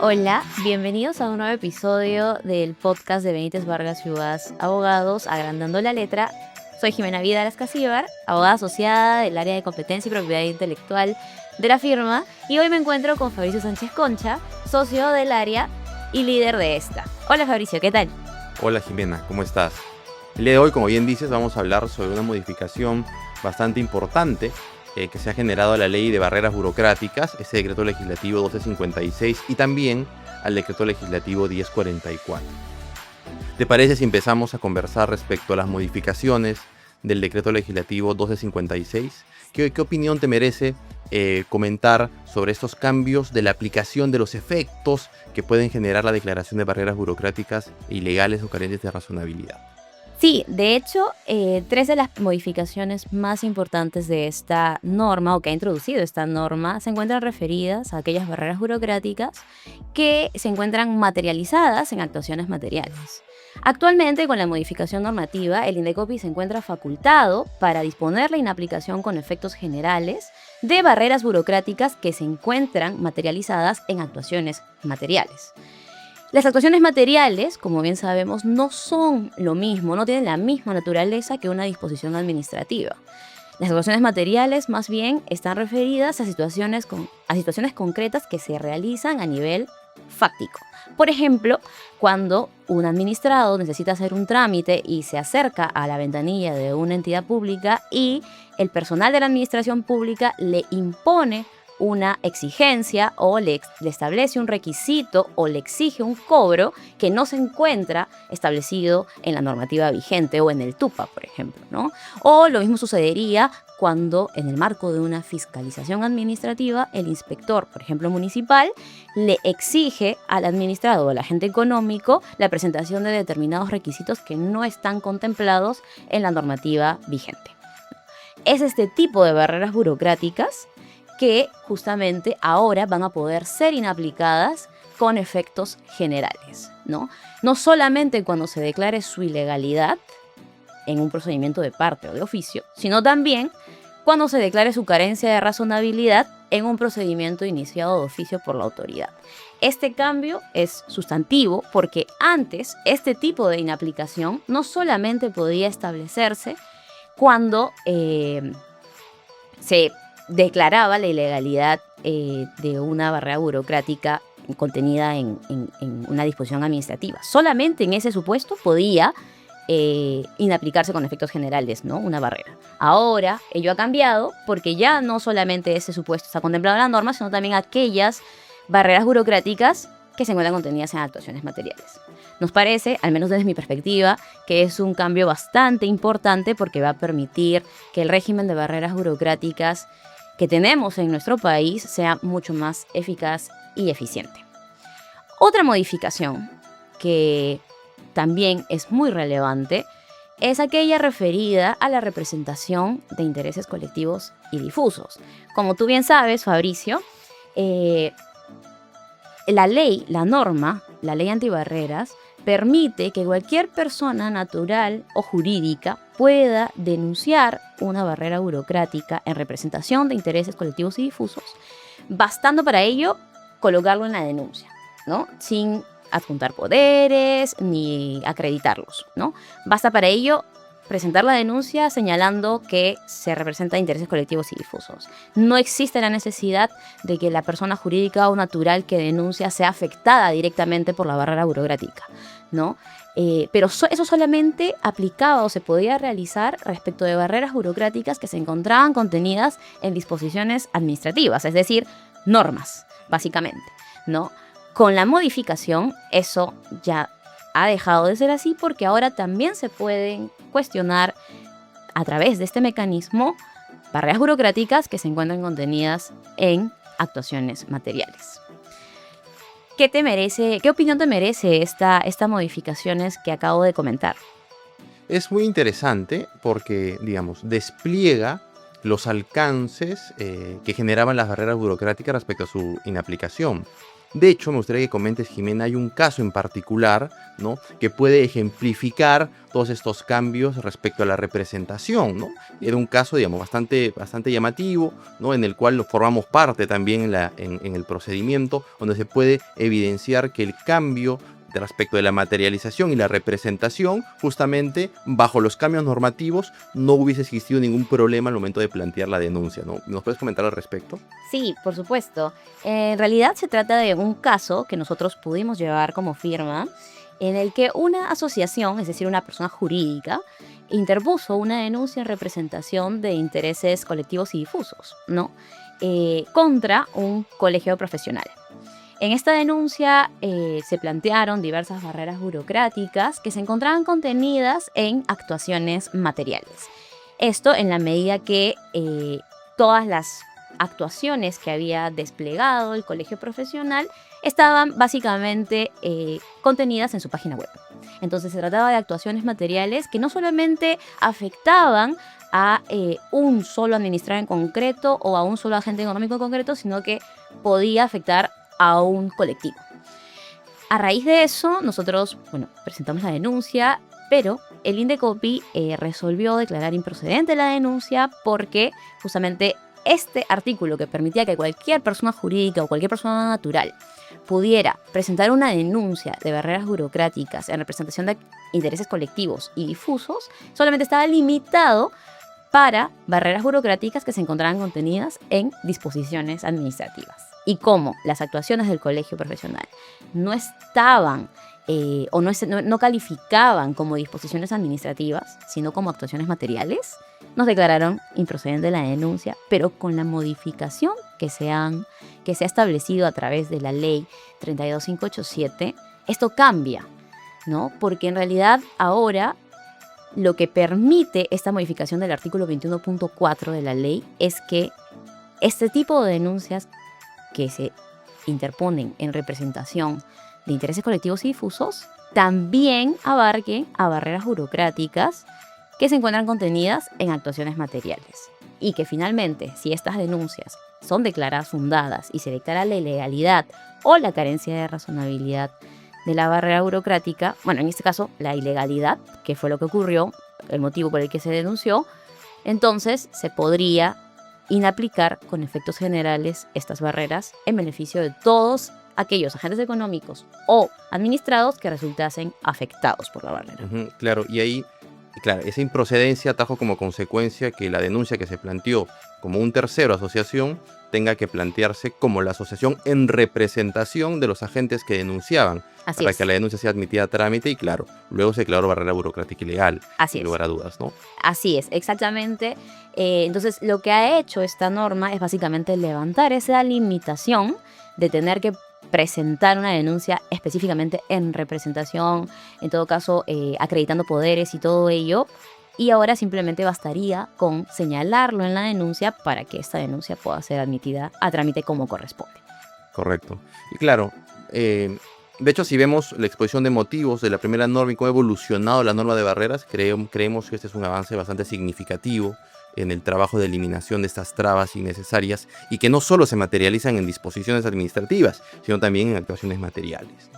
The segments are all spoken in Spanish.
Hola, bienvenidos a un nuevo episodio del podcast de Benítez Vargas y Ugaz Abogados, Agrandando la Letra. Soy Jimena Vida Casíbar, abogada asociada del área de competencia y propiedad intelectual de la firma, y hoy me encuentro con Fabricio Sánchez Concha, socio del área y líder de esta. Hola Fabricio, ¿qué tal? Hola Jimena, ¿cómo estás? El día de hoy, como bien dices, vamos a hablar sobre una modificación bastante importante que se ha generado a la ley de barreras burocráticas, ese decreto legislativo 1256, y también al decreto legislativo 1044. ¿Te parece si empezamos a conversar respecto a las modificaciones del decreto legislativo 1256? ¿Qué opinión te merece comentar sobre estos cambios de la aplicación de los efectos que pueden generar la declaración de barreras burocráticas ilegales o carentes de razonabilidad? Sí, de hecho, tres de las modificaciones más importantes de esta norma, o que ha introducido esta norma, se encuentran referidas a aquellas barreras burocráticas que se encuentran materializadas en actuaciones materiales. Actualmente, con la modificación normativa, el INDECOPI se encuentra facultado para disponer la inaplicación con efectos generales de barreras burocráticas que se encuentran materializadas en actuaciones materiales. Las actuaciones materiales, como bien sabemos, no son lo mismo, no tienen la misma naturaleza que una disposición administrativa. Las actuaciones materiales, más bien, están referidas a situaciones concretas que se realizan a nivel fáctico. Por ejemplo, cuando un administrado necesita hacer un trámite y se acerca a la ventanilla de una entidad pública y el personal de la administración pública le impone una exigencia o le establece un requisito o le exige un cobro que no se encuentra establecido en la normativa vigente o en el TUPA, por ejemplo, ¿no? O lo mismo sucedería cuando en el marco de una fiscalización administrativa el inspector, por ejemplo municipal, le exige al administrado o al agente económico la presentación de determinados requisitos que no están contemplados en la normativa vigente. Es este tipo de barreras burocráticas que justamente ahora van a poder ser inaplicadas con efectos generales, ¿no? No solamente cuando se declare su ilegalidad en un procedimiento de parte o de oficio, sino también cuando se declare su carencia de razonabilidad en un procedimiento iniciado de oficio por la autoridad. Este cambio es sustantivo porque antes este tipo de inaplicación no solamente podía establecerse cuando se declaraba la ilegalidad de una barrera burocrática contenida en una disposición administrativa. Solamente en ese supuesto podía inaplicarse con efectos generales, ¿no? Una barrera. Ahora ello ha cambiado porque ya no solamente ese supuesto está contemplado en la norma, sino también aquellas barreras burocráticas que se encuentran contenidas en actuaciones materiales. Nos parece, al menos desde mi perspectiva, que es un cambio bastante importante porque va a permitir que el régimen de barreras burocráticas que tenemos en nuestro país sea mucho más eficaz y eficiente. Otra modificación que también es muy relevante es aquella referida a la representación de intereses colectivos y difusos. Como tú bien sabes, Fabricio, la ley antibarreras, permite que cualquier persona natural o jurídica pueda denunciar una barrera burocrática en representación de intereses colectivos y difusos, bastando para ello colocarlo en la denuncia, ¿no? Sin adjuntar poderes ni acreditarlos, ¿no? Basta para ello presentar la denuncia señalando que se representa intereses colectivos y difusos. No existe la necesidad de que la persona jurídica o natural que denuncia sea afectada directamente por la barrera burocrática, ¿no? Pero eso solamente aplicaba o se podía realizar respecto de barreras burocráticas que se encontraban contenidas en disposiciones administrativas, es decir, normas, básicamente, ¿no? Con la modificación, eso ya ha dejado de ser así porque ahora también se pueden cuestionar a través de este mecanismo barreras burocráticas que se encuentran contenidas en actuaciones materiales. ¿Qué opinión te merece estas modificaciones que acabo de comentar? Es muy interesante porque, despliega los alcances que generaban las barreras burocráticas respecto a su inaplicación. De hecho, me gustaría que comentes, Jimena, hay un caso en particular, ¿no?, que puede ejemplificar todos estos cambios respecto a la representación, ¿no? Era un caso, digamos, bastante llamativo, ¿no?, en el cual formamos parte también en el procedimiento, donde se puede evidenciar que el cambio respecto de la materialización y la representación, justamente bajo los cambios normativos, no hubiese existido ningún problema al momento de plantear la denuncia, ¿no? ¿Nos puedes comentar al respecto? Sí, por supuesto. En realidad se trata de un caso que nosotros pudimos llevar como firma, en el que una asociación, es decir, una persona jurídica, interpuso una denuncia en representación de intereses colectivos y difusos, ¿no? Contra un colegio profesional. En esta denuncia se plantearon diversas barreras burocráticas que se encontraban contenidas en actuaciones materiales. Esto en la medida que todas las actuaciones que había desplegado el colegio profesional estaban básicamente contenidas en su página web. Entonces se trataba de actuaciones materiales que no solamente afectaban a un solo administrador en concreto o a un solo agente económico en concreto, sino que podía afectar a un colectivo. A raíz de eso, nosotros, presentamos la denuncia, pero el Indecopi resolvió declarar improcedente la denuncia porque justamente este artículo que permitía que cualquier persona jurídica o cualquier persona natural pudiera presentar una denuncia de barreras burocráticas en representación de intereses colectivos y difusos, solamente estaba limitado para barreras burocráticas que se encontraban contenidas en disposiciones administrativas. Y como las actuaciones del colegio profesional no estaban o no calificaban como disposiciones administrativas, sino como actuaciones materiales, nos declararon improcedente la denuncia, pero con la modificación que se ha establecido a través de la ley 32587, esto cambia, ¿no? Porque en realidad ahora lo que permite esta modificación del artículo 21.4 de la ley es que este tipo de denuncias que se interponen en representación de intereses colectivos y difusos también abarquen a barreras burocráticas que se encuentran contenidas en actuaciones materiales. Y que finalmente, si estas denuncias son declaradas fundadas y se declara la ilegalidad o la carencia de razonabilidad de la barrera burocrática, en este caso la ilegalidad, que fue lo que ocurrió, el motivo por el que se denunció, entonces se podría inaplicar con efectos generales estas barreras en beneficio de todos aquellos agentes económicos o administrados que resultasen afectados por la barrera. Claro, y ahí, esa improcedencia trajo como consecuencia que la denuncia que se planteó como un tercero asociación tenga que plantearse como la asociación en representación de los agentes que denunciaban, para que la denuncia sea admitida a trámite y luego se declaró barrera burocrática ilegal, sin lugar a dudas, ¿no? Así es, exactamente. Entonces, lo que ha hecho esta norma es básicamente levantar esa limitación de tener que presentar una denuncia específicamente en representación, en todo caso acreditando poderes y todo ello, y ahora simplemente bastaría con señalarlo en la denuncia para que esta denuncia pueda ser admitida a trámite como corresponde. Correcto. Y de hecho, si vemos la exposición de motivos de la primera norma y cómo ha evolucionado la norma de barreras, creemos que este es un avance bastante significativo en el trabajo de eliminación de estas trabas innecesarias y que no solo se materializan en disposiciones administrativas, sino también en actuaciones materiales.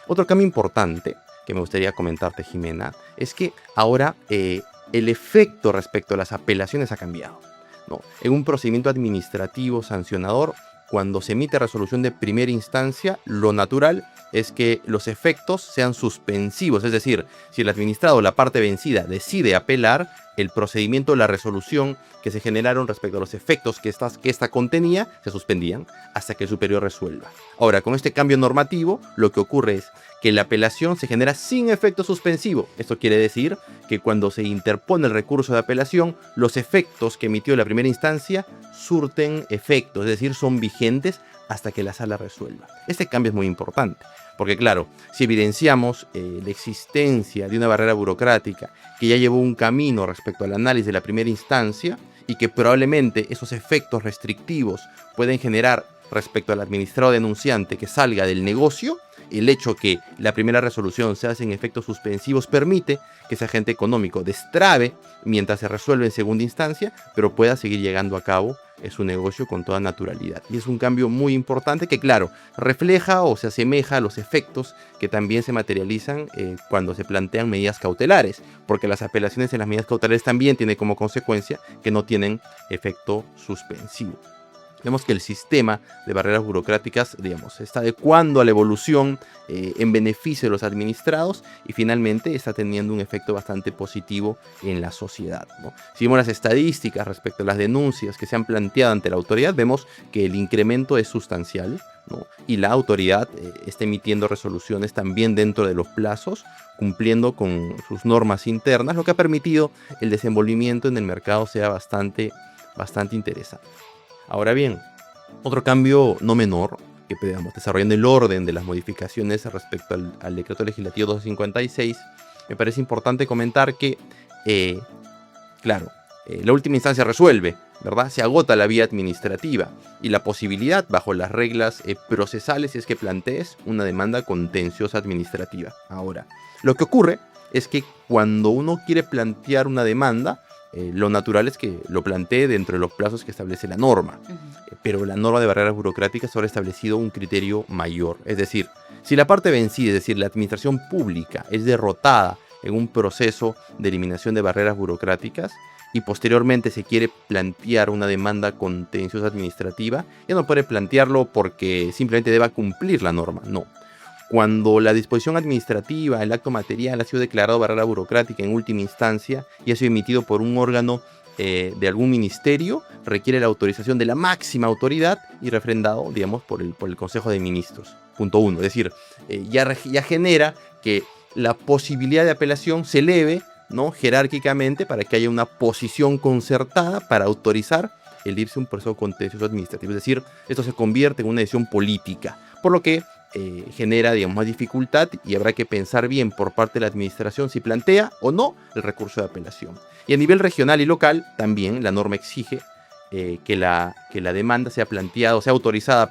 Otro cambio importante que me gustaría comentarte, Jimena, es que ahora el efecto respecto a las apelaciones ha cambiado, ¿no? En un procedimiento administrativo sancionador, cuando se emite resolución de primera instancia, lo natural es que los efectos sean suspensivos, es decir, si el administrado o la parte vencida decide apelar, el procedimiento o la resolución que se generaron respecto a los efectos que esta contenía se suspendían hasta que el superior resuelva. Ahora, con este cambio normativo, lo que ocurre es que la apelación se genera sin efecto suspensivo. Esto quiere decir que cuando se interpone el recurso de apelación, los efectos que emitió la primera instancia surten efectos, es decir, son vigentes hasta que la sala resuelva. Este cambio es muy importante, porque si evidenciamos la existencia de una barrera burocrática que ya llevó un camino respecto al análisis de la primera instancia y que probablemente esos efectos restrictivos pueden generar respecto al administrado denunciante que salga del negocio, el hecho que la primera resolución se hace en efectos suspensivos permite que ese agente económico destrabe mientras se resuelve en segunda instancia, pero pueda seguir llevando a cabo su negocio con toda naturalidad. Y es un cambio muy importante que, claro, refleja o se asemeja a los efectos que también se materializan cuando se plantean medidas cautelares, porque las apelaciones en las medidas cautelares también tienen como consecuencia que no tienen efecto suspensivo. Vemos que el sistema de barreras burocráticas, digamos, se está adecuando a la evolución en beneficio de los administrados y finalmente está teniendo un efecto bastante positivo en la sociedad, ¿no? Si vemos las estadísticas respecto a las denuncias que se han planteado ante la autoridad, vemos que el incremento es sustancial, ¿no? Y la autoridad está emitiendo resoluciones también dentro de los plazos, cumpliendo con sus normas internas, lo que ha permitido el desenvolvimiento en el mercado sea bastante interesante. Ahora bien, otro cambio no menor, que digamos, desarrollando el orden de las modificaciones respecto al decreto legislativo 256, me parece importante comentar que, la última instancia resuelve, ¿verdad? Se agota la vía administrativa y la posibilidad, bajo las reglas procesales, es que plantees una demanda contenciosa administrativa. Ahora, lo que ocurre es que cuando uno quiere plantear una demanda, lo natural es que lo plantee dentro de los plazos que establece la norma. Pero la norma de barreras burocráticas ahora ha establecido un criterio mayor. Es decir, si la parte vencida, es decir, la administración pública, es derrotada en un proceso de eliminación de barreras burocráticas y posteriormente se quiere plantear una demanda contenciosa administrativa, ya no puede plantearlo porque simplemente deba cumplir la norma. No. Cuando la disposición administrativa, el acto material, ha sido declarado barrera burocrática en última instancia y ha sido emitido por un órgano de algún ministerio, requiere la autorización de la máxima autoridad y refrendado, digamos, por el Consejo de Ministros. Punto 1. Es decir, ya genera que la posibilidad de apelación se eleve, ¿no?, jerárquicamente, para que haya una posición concertada para autorizar el irse a un proceso contencioso administrativo. Es decir, esto se convierte en una decisión política, por lo que genera, digamos, más dificultad y habrá que pensar bien por parte de la administración si plantea o no el recurso de apelación. Y a nivel regional y local también la norma exige que la demanda sea autorizada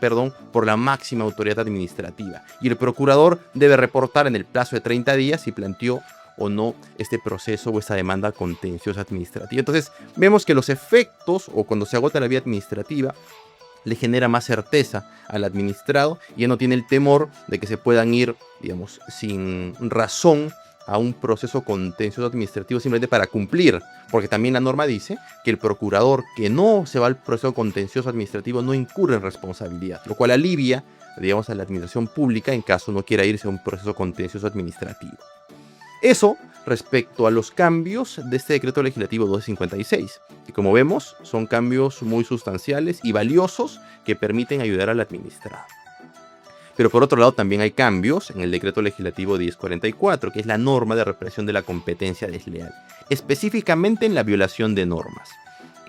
por la máxima autoridad administrativa y el procurador debe reportar en el plazo de 30 días si planteó o no este proceso o esta demanda contenciosa administrativa. Entonces vemos que los efectos, o cuando se agota la vía administrativa, le genera más certeza al administrado y ya no tiene el temor de que se puedan ir, digamos, sin razón a un proceso contencioso administrativo simplemente para cumplir, porque también la norma dice que el procurador que no se va al proceso contencioso administrativo no incurre en responsabilidad, lo cual alivia, digamos, a la administración pública en caso no quiera irse a un proceso contencioso administrativo. Eso respecto a los cambios de este decreto legislativo 256, que como vemos son cambios muy sustanciales y valiosos que permiten ayudar al administrado. Pero por otro lado también hay cambios en el decreto legislativo 1044, que es la norma de represión de la competencia desleal, específicamente en la violación de normas.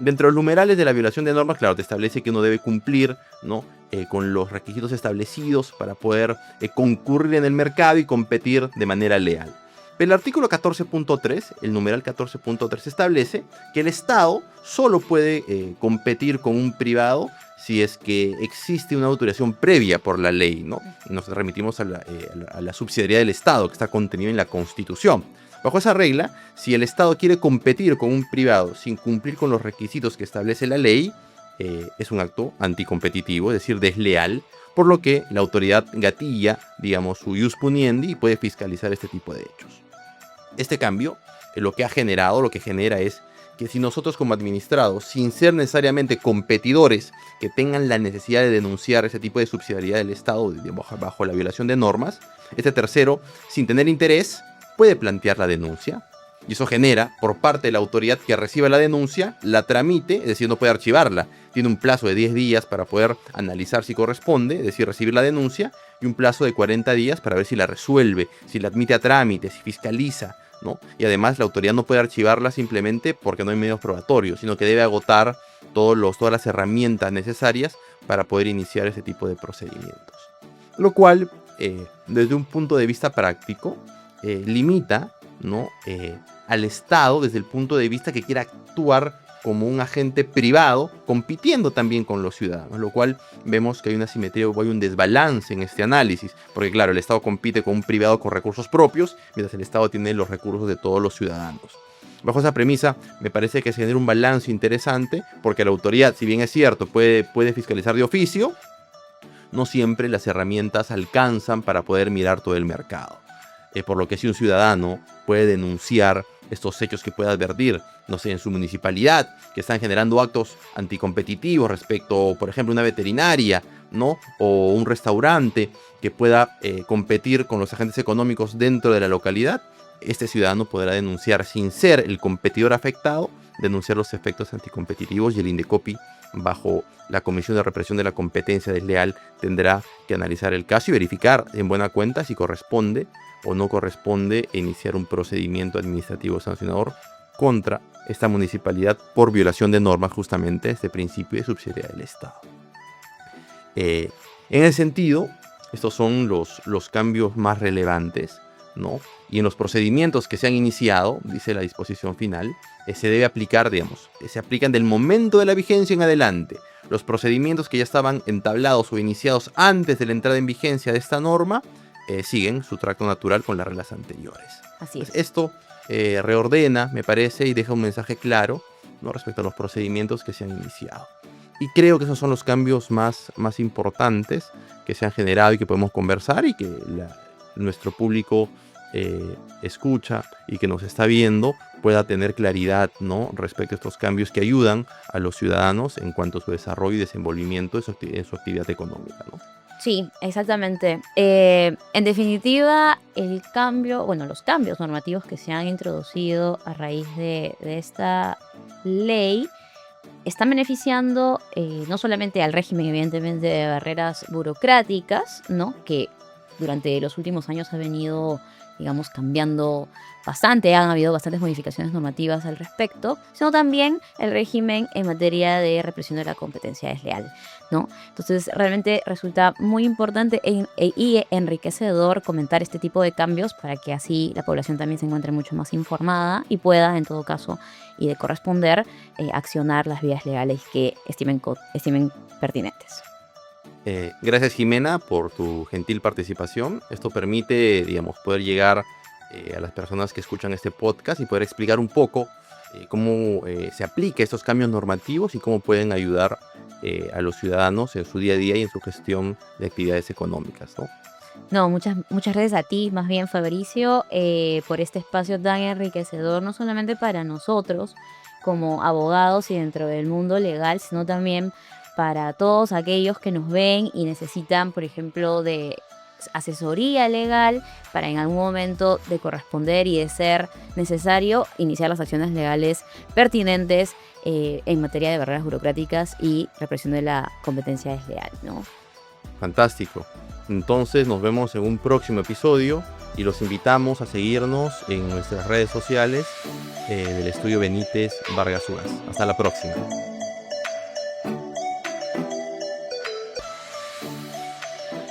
Dentro de los numerales de la violación de normas, claro, te establece que uno debe cumplir, ¿no?, con los requisitos establecidos para poder concurrir en el mercado y competir de manera leal. El artículo 14.3, el numeral 14.3, establece que el Estado solo puede competir con un privado si es que existe una autorización previa por la ley, ¿no? Nos remitimos a la subsidiariedad del Estado que está contenida en la Constitución. Bajo esa regla, si el Estado quiere competir con un privado sin cumplir con los requisitos que establece la ley, es un acto anticompetitivo, es decir, desleal, por lo que la autoridad gatilla, digamos, su ius puniendi y puede fiscalizar este tipo de hechos. Este cambio, lo que genera es que si nosotros como administrados, sin ser necesariamente competidores que tengan la necesidad de denunciar ese tipo de subsidiariedad del Estado bajo la violación de normas, este tercero, sin tener interés, puede plantear la denuncia. Y eso genera, por parte de la autoridad que reciba la denuncia, la tramite, es decir, no puede archivarla. Tiene un plazo de 10 días para poder analizar si corresponde, es decir, recibir la denuncia, y un plazo de 40 días para ver si la resuelve, si la admite a trámite, si fiscaliza, ¿no? Y además la autoridad no puede archivarla simplemente porque no hay medios probatorios, sino que debe agotar todas las herramientas necesarias para poder iniciar ese tipo de procedimientos. Lo cual, desde un punto de vista práctico, limita, ¿no?, al Estado desde el punto de vista que quiera actuar como un agente privado, compitiendo también con los ciudadanos, lo cual vemos que hay una asimetría o hay un desbalance en este análisis, porque claro, el Estado compite con un privado con recursos propios, mientras el Estado tiene los recursos de todos los ciudadanos. bajo esa premisa, me parece que se genera un balance interesante, porque la autoridad, si bien es cierto, puede fiscalizar de oficio, no siempre las herramientas alcanzan para poder mirar todo el mercado. Por lo que si un ciudadano puede denunciar estos hechos que puede advertir, no sé, en su municipalidad, que están generando actos anticompetitivos respecto, por ejemplo, una veterinaria, ¿no? O un restaurante que pueda competir con los agentes económicos dentro de la localidad, este ciudadano podrá denunciar, sin ser el competidor afectado, denunciar los efectos anticompetitivos, y el INDECOPI, bajo la Comisión de Represión de la Competencia Desleal, tendrá que analizar el caso y verificar en buena cuenta si corresponde o no corresponde iniciar un procedimiento administrativo sancionador contra esta municipalidad por violación de normas, justamente este principio de subsidiariedad del Estado. En ese sentido, estos son los cambios más relevantes, ¿no? Y en los procedimientos que se han iniciado, dice la disposición final, se debe aplicar, digamos, se aplican del momento de la vigencia en adelante. Los procedimientos que ya estaban entablados o iniciados antes de la entrada en vigencia de esta norma siguen su tracto natural con las reglas anteriores. Así es. Esto reordena, me parece, y deja un mensaje claro, ¿no?, respecto a los procedimientos que se han iniciado. Y creo que esos son los cambios más importantes que se han generado y que podemos conversar, y que nuestro público escucha y que nos está viendo pueda tener claridad, ¿no?, respecto a estos cambios que ayudan a los ciudadanos en cuanto a su desarrollo y desenvolvimiento en su actividad económica, ¿no? Sí, exactamente. En definitiva, los cambios normativos que se han introducido a raíz de esta ley están beneficiando no solamente al régimen, evidentemente, de barreras burocráticas, ¿no?, que durante los últimos años ha venido, digamos, cambiando bastante, han habido bastantes modificaciones normativas al respecto, sino también el régimen en materia de represión de la competencia desleal, ¿no? Entonces, realmente resulta muy importante y enriquecedor comentar este tipo de cambios, para que así la población también se encuentre mucho más informada y pueda, en todo caso, y de corresponder, accionar las vías legales que estimen pertinentes. Gracias, Jimena, por tu gentil participación. Esto permite, digamos, poder llegar a las personas que escuchan este podcast y poder explicar un poco cómo se aplican estos cambios normativos y cómo pueden ayudar a los ciudadanos en su día a día y en su gestión de actividades económicas, ¿no? No, muchas gracias a ti, más bien, Fabricio, por este espacio tan enriquecedor, no solamente para nosotros como abogados y dentro del mundo legal, sino también para todos aquellos que nos ven y necesitan, por ejemplo, de asesoría legal para en algún momento de corresponder y de ser necesario iniciar las acciones legales pertinentes en materia de barreras burocráticas y represión de la competencia desleal, ¿no? Fantástico. Entonces nos vemos en un próximo episodio y los invitamos a seguirnos en nuestras redes sociales del Estudio Benítez Vargas Ugas. Hasta la próxima.